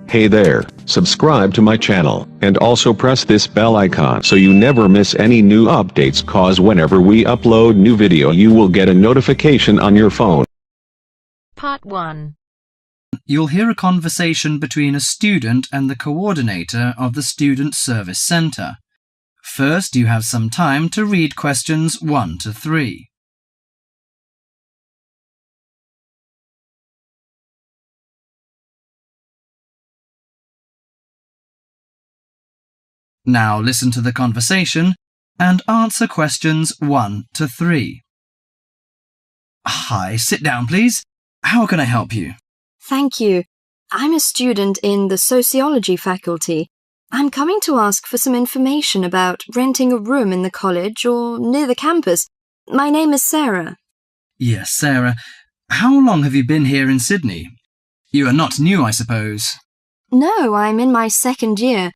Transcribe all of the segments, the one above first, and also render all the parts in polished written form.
Hey there, subscribe to my channel, and also press this bell icon so you never miss any new updates, cause whenever we upload new video you will get a notification on your phone. Part 1. You'll hear a conversation between a student and the coordinator of the Student Service Centre. First, you have some time to read questions 1 to 3. Now listen to the conversation and answer questions 1 to 3. Hi, sit down please. How can I help you? Thank you. I'm a student in the sociology faculty. I'm coming to ask for some information about renting a room in the college or near the campus. My name is Sarah. Yes, Sarah. How long have you been here in Sydney? You are not new, I suppose. No, I'm in my second year.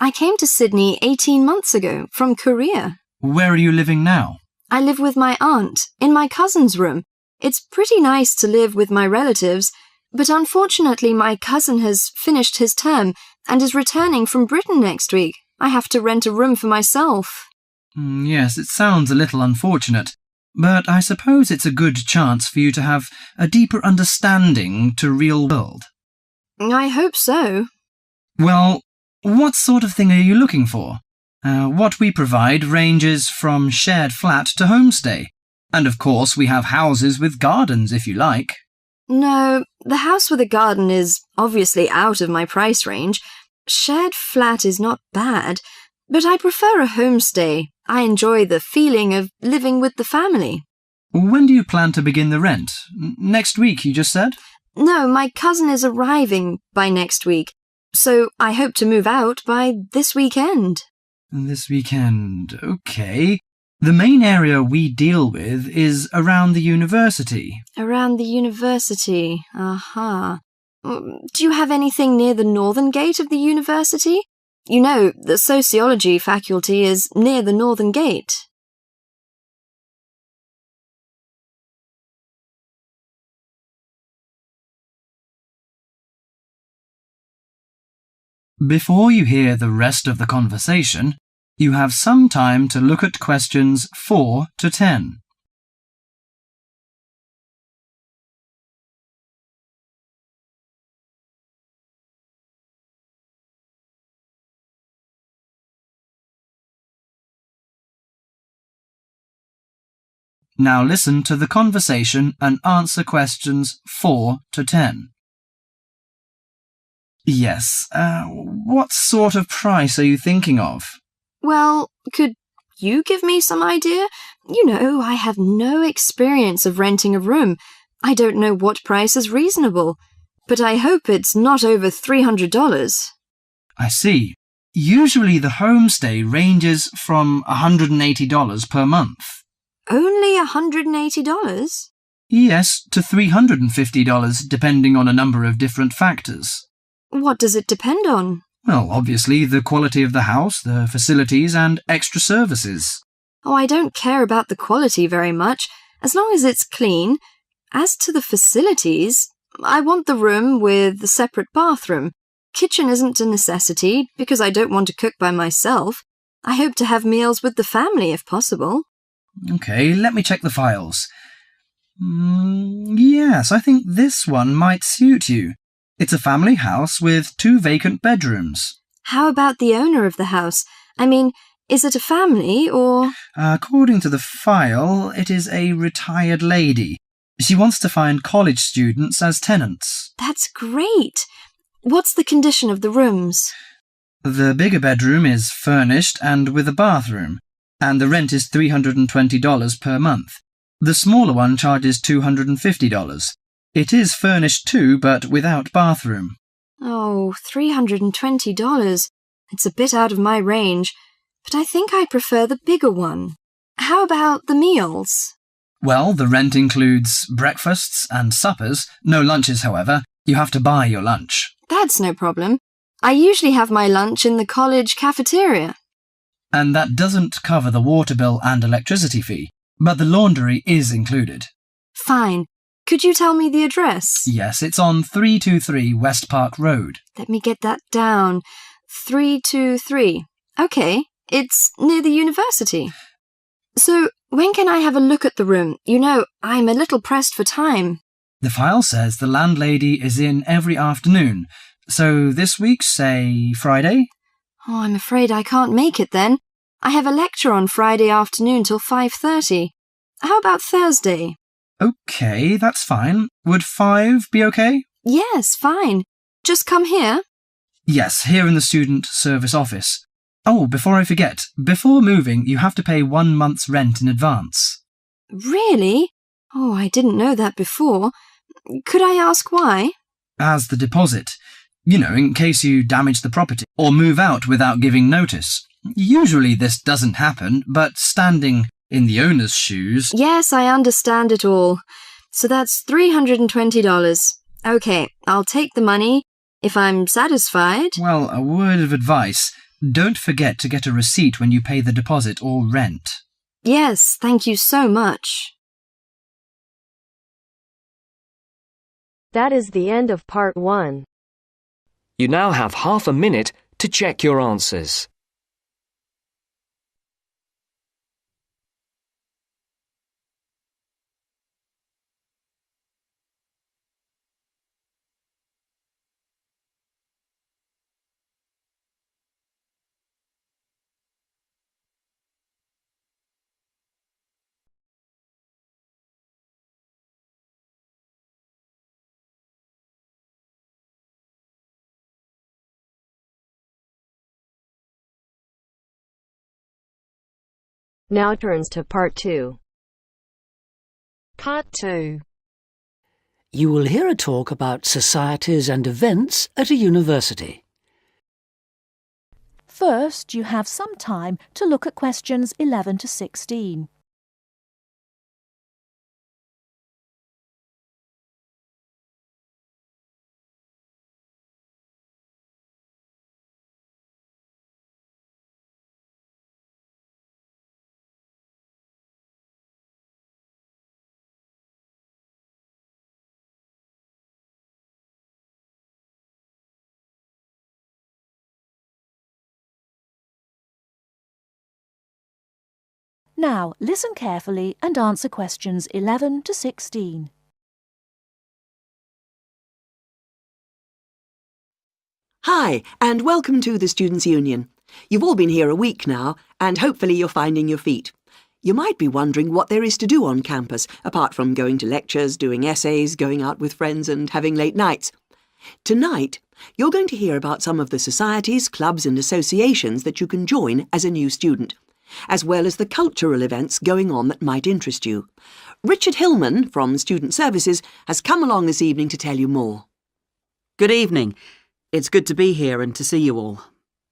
I came to Sydney 18 months ago from Korea. Where are you living now? I live with my aunt in my cousin's room. It's pretty nice to live with my relatives, but unfortunately my cousin has finished his term and is returning from Britain next week. I have to rent a room for myself. Yes, it sounds a little unfortunate, but I suppose it's a good chance for you to have a deeper understanding to real world. I hope so. Well, what sort of thing are you looking for? What we provide ranges from shared flat to homestay. And of course we have houses with gardens if you like. No, the house with a garden is obviously out of my price range. Shared flat is not bad, but I prefer a homestay. I enjoy the feeling of living with the family. When do you plan to begin the rent? Next week, you just said? No, my cousin is arriving by next week, so I hope to move out by this weekend. This weekend, okay. The main area we deal with is around the university. Around the university, aha. Do you have anything near the northern gate of the university? You know, the sociology faculty is near the northern gate. Before you hear the rest of the conversation, you have some time to look at questions 4 to 10. Now listen to the conversation and answer questions 4 to 10. Yes, what sort of price are you thinking of? Well, could you give me some idea? You know, I have no experience of renting a room. I don't know what price is reasonable, but I hope it's not over $300. I see. Usually the homestay ranges from $180 per month. Only $180? Yes, to $350 depending on a number of different factors. What does it depend on? Well, obviously the quality of the house, the facilities and extra services. Oh, I don't care about the quality very much, as long as it's clean. As to the facilities, I want the room with a separate bathroom. Kitchen isn't a necessity, because I don't want to cook by myself. I hope to have meals with the family if possible. Okay, let me check the files. Yes, I think this one might suit you. It's a family house with 2 vacant bedrooms. How about the owner of the house? I mean, is it a family or... According to the file, it is a retired lady. She wants to find college students as tenants. That's great. What's the condition of the rooms? The bigger bedroom is furnished and with a bathroom, and the rent is $320 per month. The smaller one charges $250. It is furnished too, but without bathroom. Oh, $320. It's a bit out of my range, but I think I prefer the bigger one. How about the meals? Well, the rent includes breakfasts and suppers. No lunches, however. You have to buy your lunch. That's no problem. I usually have my lunch in the college cafeteria. And that doesn't cover the water bill and electricity fee, but the laundry is included. Fine. Could you tell me the address? Yes, it's on 323 West Park Road. Let me get that down. 323. Okay, it's near the university. So, when can I have a look at the room? You know, I'm a little pressed for time. The file says the landlady is in every afternoon. So this week, say, Friday? Oh, I'm afraid I can't make it then. I have a lecture on Friday afternoon till 5:30. How about Thursday? Okay, that's fine. Would 5 be okay? Yes, fine. Just come here. Yes, here in the student service office. Oh, before I forget, before moving, you have to pay 1 month's rent in advance. Really? Oh, I didn't know that before. Could I ask why? As the deposit. You know, in case you damage the property or move out without giving notice. Usually this doesn't happen, but standing in the owner's shoes... Yes, I understand it all. So that's $320. Okay, I'll take the money if I'm satisfied. Well, a word of advice. Don't forget to get a receipt when you pay the deposit or rent. Yes, thank you so much. That is the end of part 1. You now have half a minute to check your answers. Now turns to part 2. Part 2. You will hear a talk about societies and events at a university. First, you have some time to look at questions 11 to 16. Now, listen carefully and answer questions 11 to 16. Hi, and welcome to the Students' Union. You've all been here a week now, and hopefully you're finding your feet. You might be wondering what there is to do on campus, apart from going to lectures, doing essays, going out with friends and having late nights. Tonight, you're going to hear about some of the societies, clubs and associations that you can join as a new student, as well as the cultural events going on that might interest you. Richard Hillman from Student Services has come along this evening to tell you more. Good evening. It's good to be here and to see you all.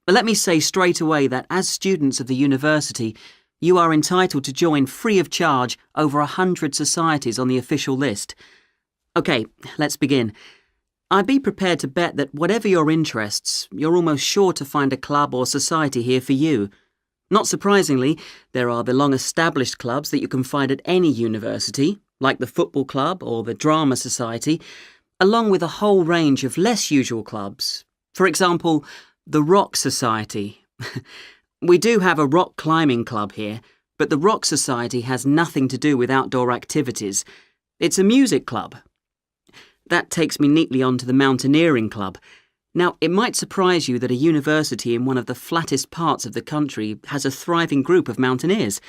But let me say straight away that as students of the university, you are entitled to join free of charge over 100 societies on the official list. OK, let's begin. I'd be prepared to bet that whatever your interests, you're almost sure to find a club or society here for you. Not surprisingly, there are the long-established clubs that you can find at any university, like the football club or the drama society, along with a whole range of less usual clubs. For example, the Rock Society. We do have a rock climbing club here, but the Rock Society has nothing to do with outdoor activities. It's a music club. That takes me neatly on to the Mountaineering Club. Now, it might surprise you that a university in one of the flattest parts of the country has a thriving group of mountaineers.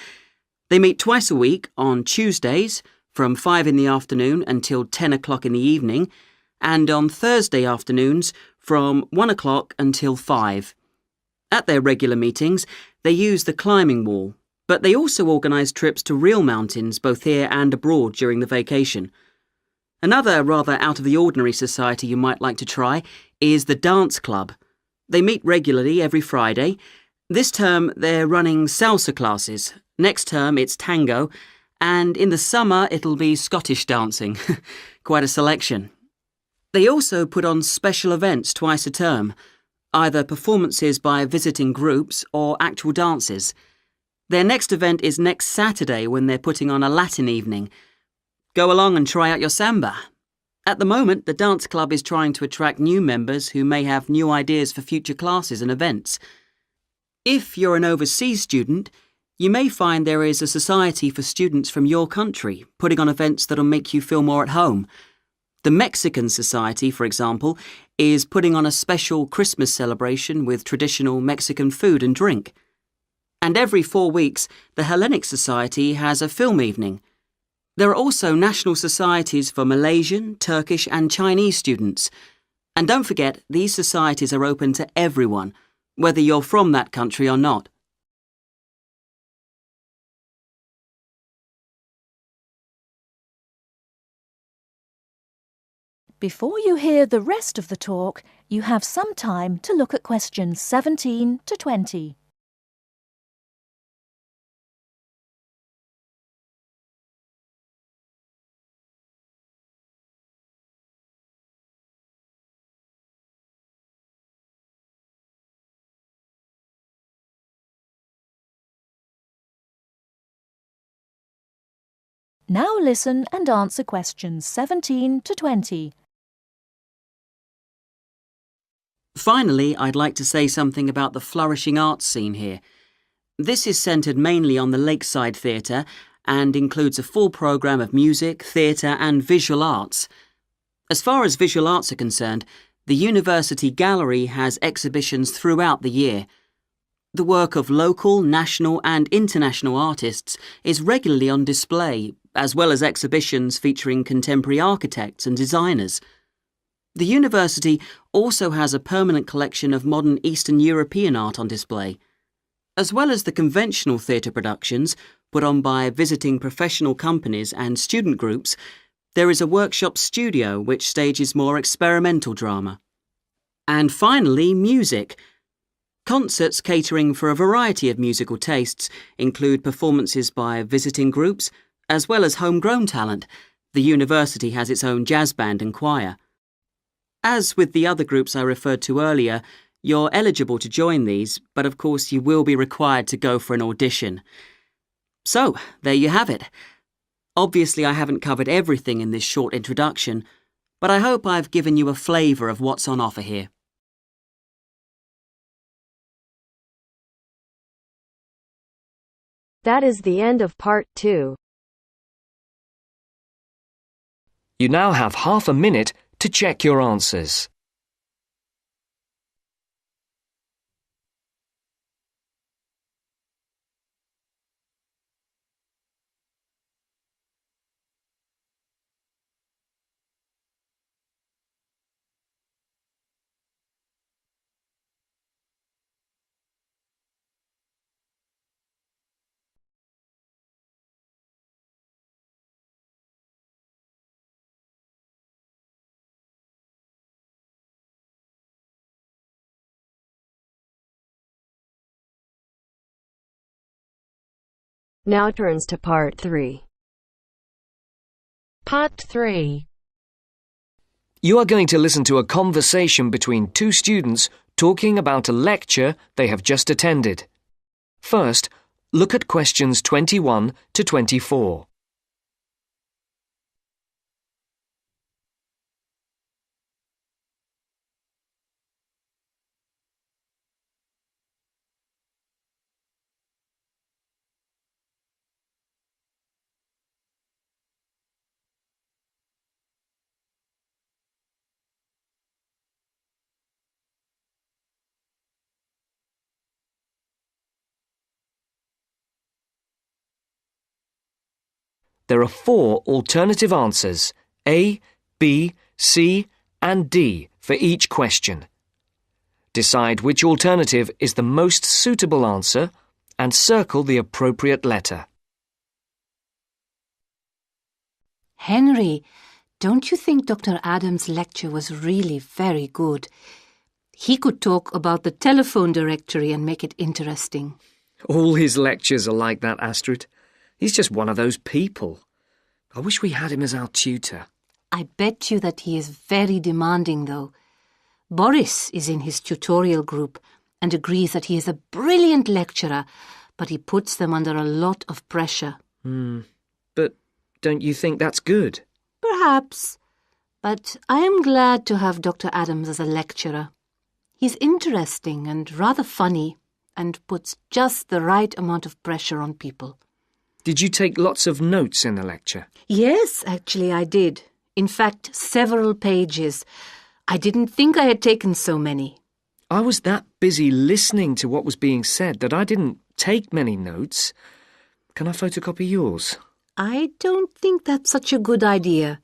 They meet twice a week on Tuesdays from 5 in the afternoon until 10 o'clock in the evening, and on Thursday afternoons from 1 o'clock until 5. At their regular meetings, they use the climbing wall, but they also organise trips to real mountains both here and abroad during the vacation. Another rather out-of-the-ordinary society you might like to try is the Dance Club. They meet regularly every Friday. This term they're running salsa classes. Next term it's tango. And in the summer it'll be Scottish dancing. Quite a selection. They also put on special events twice a term, either performances by visiting groups or actual dances. Their next event is next Saturday when they're putting on a Latin evening. go along and try out your samba. At the moment, the dance club is trying to attract new members who may have new ideas for future classes and events. If you're an overseas student, you may find there is a society for students from your country putting on events that'll make you feel more at home. The Mexican Society, for example, is putting on a special Christmas celebration with traditional Mexican food and drink. And every 4 weeks, the Hellenic Society has a film evening. There are also national societies for Malaysian, Turkish and Chinese students. And don't forget, these societies are open to everyone, whether you're from that country or not. Before you hear the rest of the talk, you have some time to look at questions 17 to 20. Now listen and answer questions 17 to 20. Finally, I'd like to say something about the flourishing arts scene here. This is centred mainly on the Lakeside Theatre and includes a full programme of music, theatre and visual arts. As far as visual arts are concerned, the University Gallery has exhibitions throughout the year. The work of local, national and international artists is regularly on display, as well as exhibitions featuring contemporary architects and designers. The university also has a permanent collection of modern Eastern European art on display. As well as the conventional theatre productions put on by visiting professional companies and student groups, there is a workshop studio which stages more experimental drama. And finally, music. Concerts catering for a variety of musical tastes include performances by visiting groups, as well as homegrown talent. The university has its own jazz band and choir. As with the other groups I referred to earlier, you're eligible to join these, but of course you will be required to go for an audition. So, there you have it. Obviously I haven't covered everything in this short introduction, but I hope I've given you a flavour of what's on offer here. That is the end of part 2. You now have half a minute to check your answers. Now turns to part 3. Part 3. You are going to listen to a conversation between two students talking about a lecture they have just attended. First, look at questions 21 to 24. There are 4 alternative answers, A, B, C and D, for each question. Decide which alternative is the most suitable answer and circle the appropriate letter. Henry, don't you think Dr. Adams' lecture was really very good? He could talk about the telephone directory and make it interesting. All his lectures are like that, Astrid. He's just one of those people. I wish we had him as our tutor. I bet you that he is very demanding, though. Boris is in his tutorial group and agrees that he is a brilliant lecturer, but he puts them under a lot of pressure. But Don't you think that's good? Perhaps. But I am glad to have Dr. Adams as a lecturer. He's interesting and rather funny and puts just the right amount of pressure on people. Did you take lots of notes in the lecture? Yes, actually I did. In fact, several pages. I didn't think I had taken so many. I was that busy listening to what was being said that I didn't take many notes. Can I photocopy yours? I don't think that's such a good idea.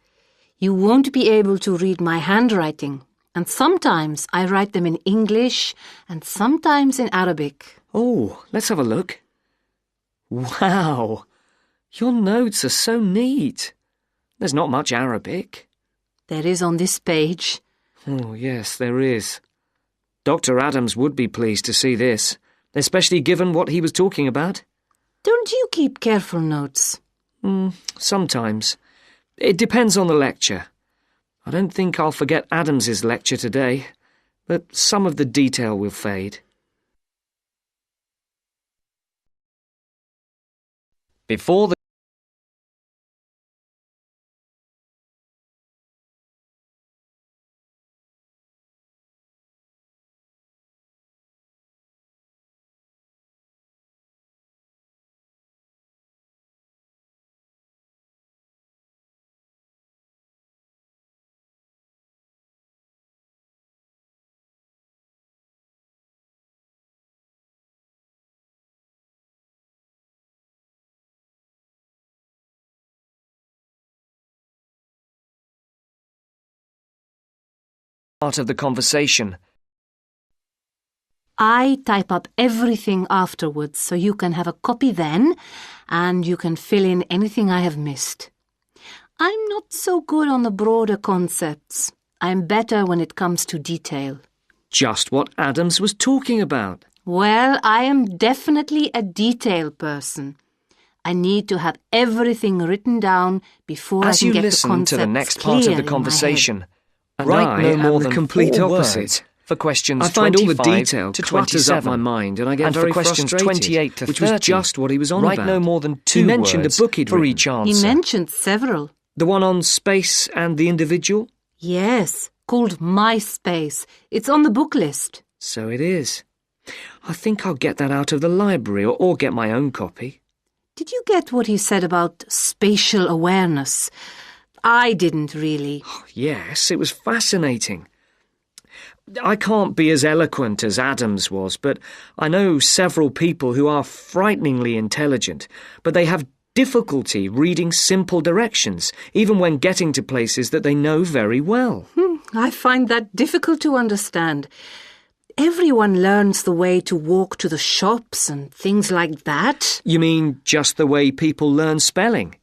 You won't be able to read my handwriting, and sometimes I write them in English and sometimes in Arabic. Oh, let's have a look. Wow! Your notes are so neat. There's not much Arabic. There is on this page. Oh, yes, there is. Dr. Adams would be pleased to see this, especially given what he was talking about. Don't you keep careful notes? Sometimes. It depends on the lecture. I don't think I'll forget Adams's lecture today, but some of the detail will fade. Before the part of the conversation, I type up everything afterwards so you can have a copy then and you can fill in anything I have missed. I'm not so good on the broader concepts. I'm better when it comes to detail. just what Adams was talking about. Well, I am definitely a detail person. I need to have everything written down before I As can you get the listen concepts to the next part clear of the in my conversation, head. write no more than complete 4 opposite. words. For questions I find all the 25 detail to clutters up 27, my mind, and I get for very questions frustrated, 28 to which 30, was just what he was on write about. no more than 2 He mentioned words a book he'd for written. each He answer. mentioned several. The one on space and the individual? Yes, called MySpace. It's on the book list. So it is. I think I'll get that out of the library or get my own copy. Did you get what he said about spatial awareness? I didn't really. Yes, it was fascinating. I can't be as eloquent as Adams was, but I know several people who are frighteningly intelligent, but they have difficulty reading simple directions, even when getting to places that they know very well. I find that difficult to understand. Everyone learns the way to walk to the shops and things like that. You mean just the way people learn spelling?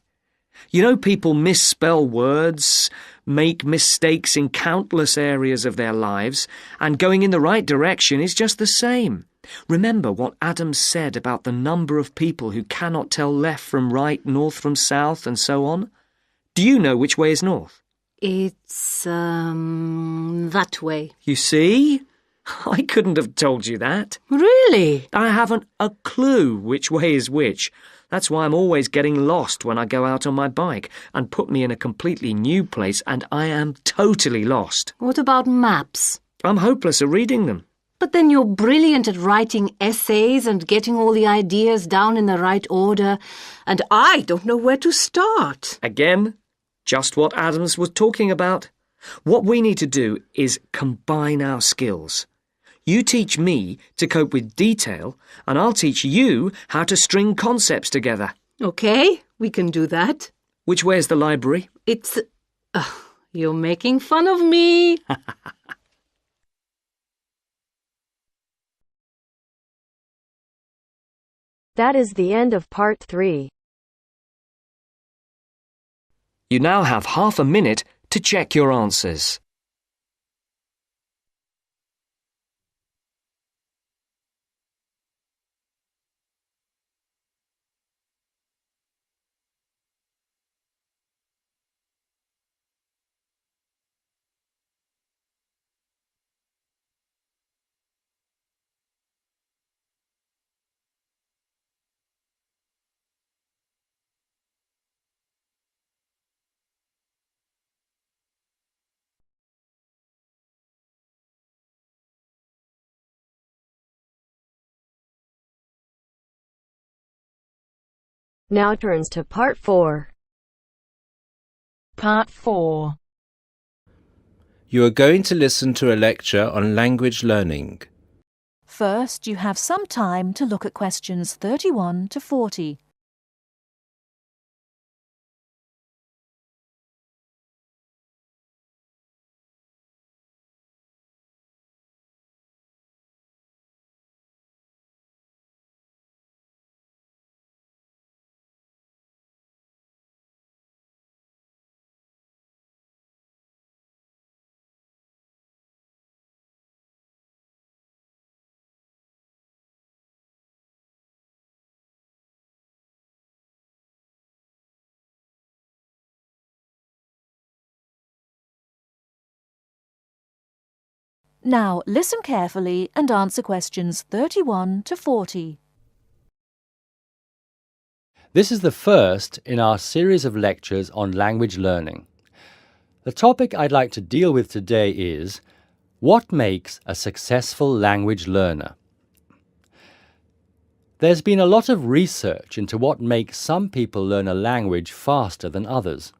You know, people misspell words, make mistakes in countless areas of their lives, and going in the right direction is just the same. Remember what Adams said about the number of people who cannot tell left from right, north from south, and so on? Do you know which way is north? It's, that way. You see? I couldn't have told you that. Really? I haven't a clue which way is which. That's why I'm always getting lost when I go out on my bike, and put me in a completely new place and I am totally lost. What about maps? I'm hopeless at reading them. But then you're brilliant at writing essays and getting all the ideas down in the right order, and I don't know where to start. Again, just what Adams was talking about. What we need to do is combine our skills. You teach me to cope with detail, and I'll teach you how to string concepts together. Okay, we can do that. Which way is the library? It's... you're making fun of me. That is the end of part 3. You now have half a minute to check your answers. Now turns to Part 4. Part 4. You are going to listen to a lecture on language learning. First, you have some time to look at questions 31 to 40. Now, listen carefully and answer questions 31 to 40. This is the first in our series of lectures on language learning. The topic I'd like to deal with today is what makes a successful language learner? There's been a lot of research into what makes some people learn a language faster than others.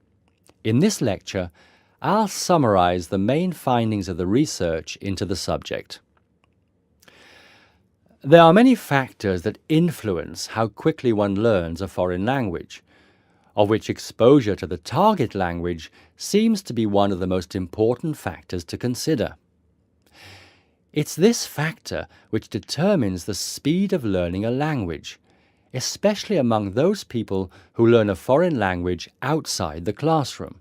In this lecture, I'll summarize the main findings of the research into the subject. There are many factors that influence how quickly one learns a foreign language, of which exposure to the target language seems to be one of the most important factors to consider. It's this factor which determines the speed of learning a language, especially among those people who learn a foreign language outside the classroom.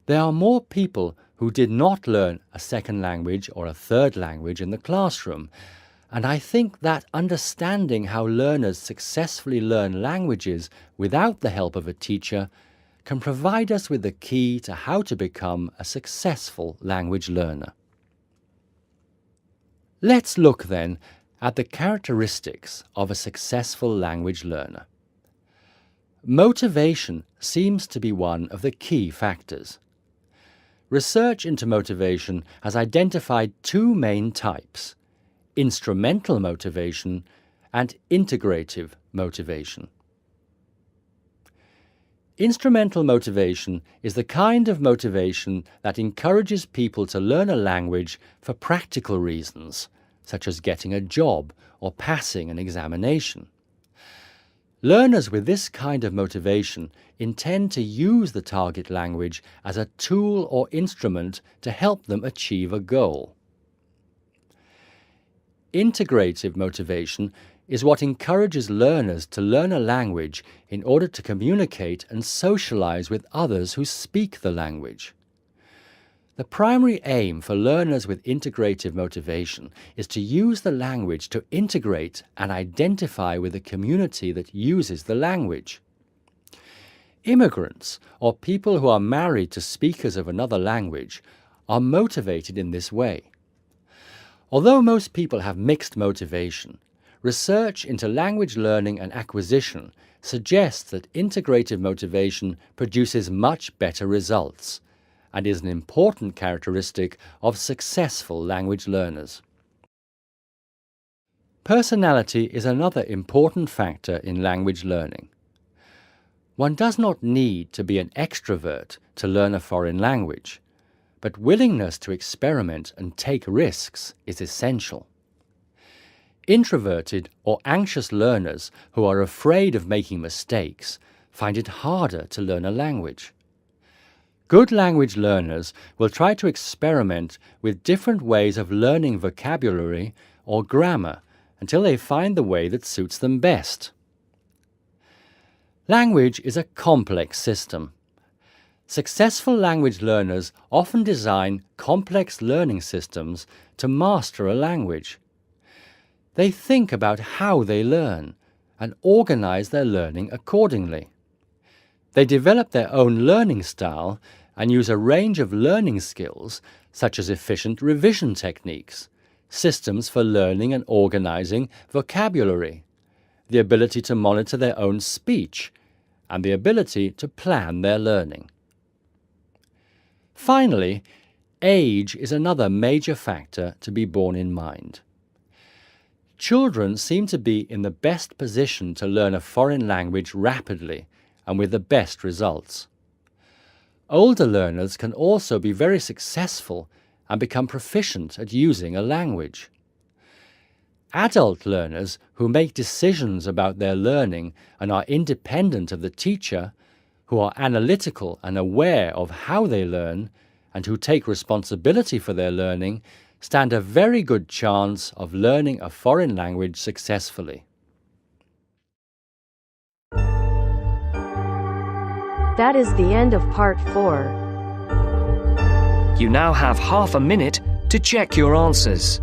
There are more people who did not learn a second language or a third language in the classroom, and I think that understanding how learners successfully learn languages without the help of a teacher can provide us with the key to how to become a successful language learner. Let's look then at the characteristics of a successful language learner. Motivation seems to be one of the key factors. Research into motivation has identified two main types: instrumental motivation and integrative motivation. Instrumental motivation is the kind of motivation that encourages people to learn a language for practical reasons, such as getting a job or passing an examination. Learners with this kind of motivation intend to use the target language as a tool or instrument to help them achieve a goal. Integrative motivation is what encourages learners to learn a language in order to communicate and socialize with others who speak the language. The primary aim for learners with integrative motivation is to use the language to integrate and identify with the community that uses the language. Immigrants, or people who are married to speakers of another language, are motivated in this way. Although most people have mixed motivation, research into language learning and acquisition suggests that integrative motivation produces much better results and is an important characteristic of successful language learners. Personality is another important factor in language learning. One does not need to be an extrovert to learn a foreign language, but willingness to experiment and take risks is essential. Introverted or anxious learners who are afraid of making mistakes find it harder to learn a language. Good language learners will try to experiment with different ways of learning vocabulary or grammar until they find the way that suits them best. Language is a complex system. Successful language learners often design complex learning systems to master a language. They think about how they learn and organize their learning accordingly. They develop their own learning style and use a range of learning skills such as efficient revision techniques, systems for learning and organizing vocabulary, the ability to monitor their own speech, and the ability to plan their learning. Finally, age is another major factor to be borne in mind. Children seem to be in the best position to learn a foreign language rapidly and with the best results. Older learners can also be very successful and become proficient at using a language. Adult learners who make decisions about their learning and are independent of the teacher, who are analytical and aware of how they learn, and who take responsibility for their learning, stand a very good chance of learning a foreign language successfully. That is the end of part 4. You now have half a minute to check your answers.